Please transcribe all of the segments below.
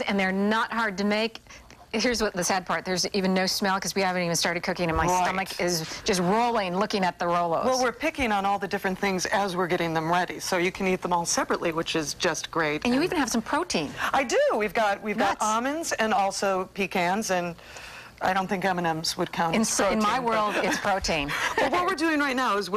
And they're not hard to make. Here's what the sad part. There's even no smell because we haven't even started cooking and my stomach is just rolling looking at the Rolos. Well, we're picking on all the different things as we're getting them ready. So you can eat them all separately, which is just great. And you even have some protein. I do. We've got almonds and also pecans, and I don't think M&Ms would count as protein. In my world, it's protein. But what we're doing right now is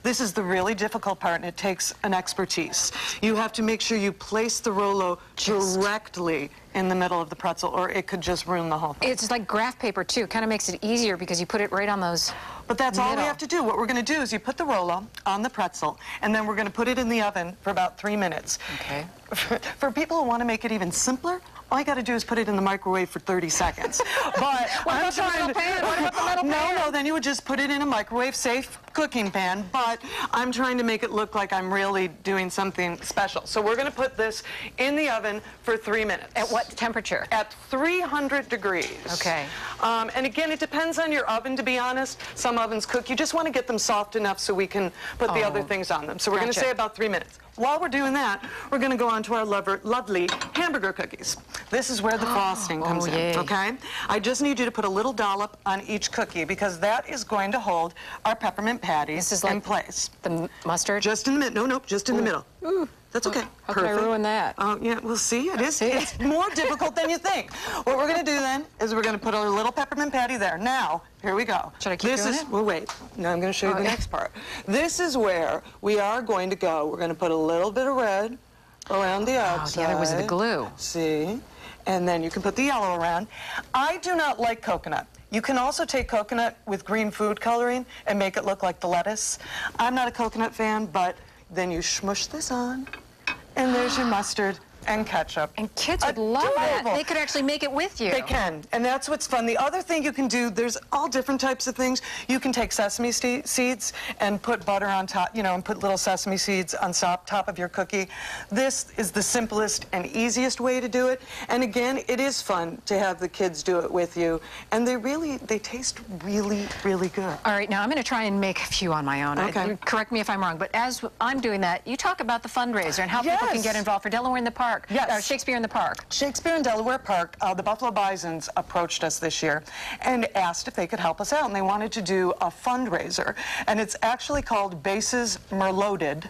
this is the really difficult part, and it takes an expertise. You have to make sure you place the Rolo directly in the middle of the pretzel, or it could just ruin the whole thing. It's like graph paper, too. It kind of makes it easier because you put it right on those But that's all we have to do. What we're going to do is you put the Rolo on the pretzel, and then we're going to put it in the oven for about 3 minutes. Okay. For people who want to make it even simpler, all you got to do is put it in the microwave for 30 seconds. But what about the metal pan? What about the metal pan? No, then you would just put it in a microwave-safe cooking pan. But I'm trying to make it look like I'm really doing something special. So we're going to put this in the oven for 3 minutes. At what temperature? At 300 degrees. Okay. And again, it depends on your oven, to be honest. Some ovens cook. You just want to get them soft enough so we can put the other things on them. So we're going to say about 3 minutes. While we're doing that, we're going to go on to our lovely hamburger cookies. This is where the frosting comes in, okay? I just need you to put a little dollop on each cookie because that is going to hold our peppermint patties in place. The mustard? Just in the middle. No, just in the middle. Ooh. That's okay. How can I ruin that? Yeah, well, see, it's more difficult than you think. What we're going to do then is we're going to put a little peppermint patty there. Now, here we go. Should I keep doing it? Well, wait. Now I'm going to show you the next part. This is where we are going to go. We're going to put a little bit of red around the outside. The other was the glue. See? And then you can put the yellow around. I do not like coconut. You can also take coconut with green food coloring and make it look like the lettuce. I'm not a coconut fan, but then you smush this on, and there's your mustard and ketchup. And kids would love that. They could actually make it with you. They can, and that's what's fun. The other thing you can do, there's all different types of things. You can take sesame seeds and put butter on top, and put little sesame seeds on top of your cookie. This is the simplest and easiest way to do it. And again, it is fun to have the kids do it with you. And they taste really, really good. All right, now I'm going to try and make a few on my own. Okay. Correct me if I'm wrong, but as I'm doing that, you talk about the fundraiser and how people can get involved for Delaware in the Park. Yes. Shakespeare in the Park. Shakespeare in Delaware Park, the Buffalo Bisons approached us this year and asked if they could help us out, and they wanted to do a fundraiser. And it's actually called Bases Merloted.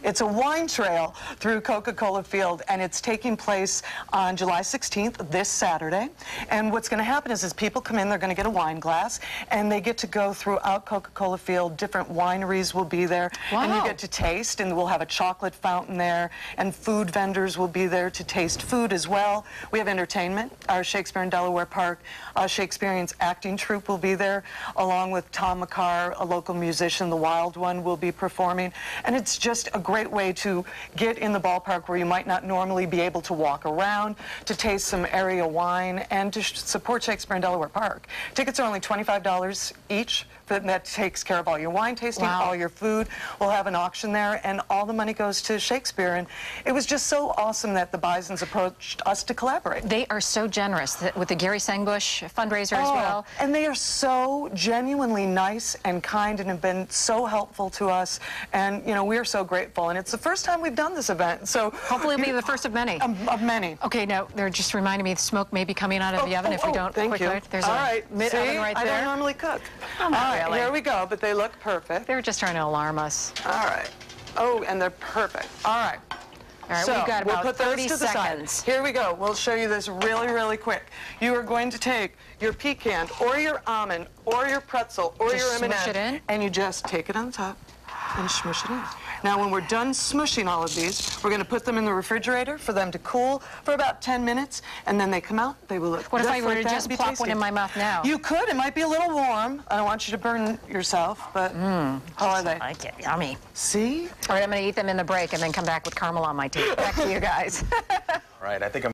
It's a wine trail through Coca-Cola Field, and it's taking place on July 16th, this Saturday. And what's going to happen is people come in, they're going to get a wine glass, and they get to go throughout Coca-Cola Field. Different wineries will be there, and you get to taste, and we'll have a chocolate fountain there, and food vendors will be there to taste food as well. We have entertainment. Our Shakespeare in Delaware Park Shakespearean's acting troupe will be there, along with Tom McCarr, a local musician. The Wild One will be performing, and it's just a great way to get in the ballpark where you might not normally be able to walk around, to taste some area wine, and to support Shakespeare in Delaware Park. Tickets are only $25 each. That takes care of all your wine tasting, all your food. We'll have an auction there, and all the money goes to Shakespeare. And it was just so awesome that the Bisons approached us to collaborate. They are so generous with the Gary Sangbush fundraiser as well. And they are so genuinely nice and kind and have been so helpful to us. And, we are so grateful. And it's the first time we've done this event. So hopefully it'll be the first of many. Of many. Okay, now they're just reminding me the smoke may be coming out of the oven if we don't quickly. There's all a right. mid-oven right there. I don't normally cook. All right, here we go, but they look perfect. They're just trying to alarm us. All right. Oh, and they're perfect. All right. All right, so we've got about we'll put 30 those to seconds. The side. Here we go. We'll show you this really, really quick. You are going to take your pecan or your almond or your pretzel or your M&M, smush it in? and you just take it on top and smush it in. Now, when we're done smushing all of these, we're going to put them in the refrigerator for them to cool for about 10 minutes, and then they come out. They will look What if I were to just plop one in my mouth now? You could. It might be a little warm. I don't want you to burn yourself, but how are they? I like it. Yummy. See? All right, I'm going to eat them in the break and then come back with caramel on my teeth. Back to you guys. All right, I think I'm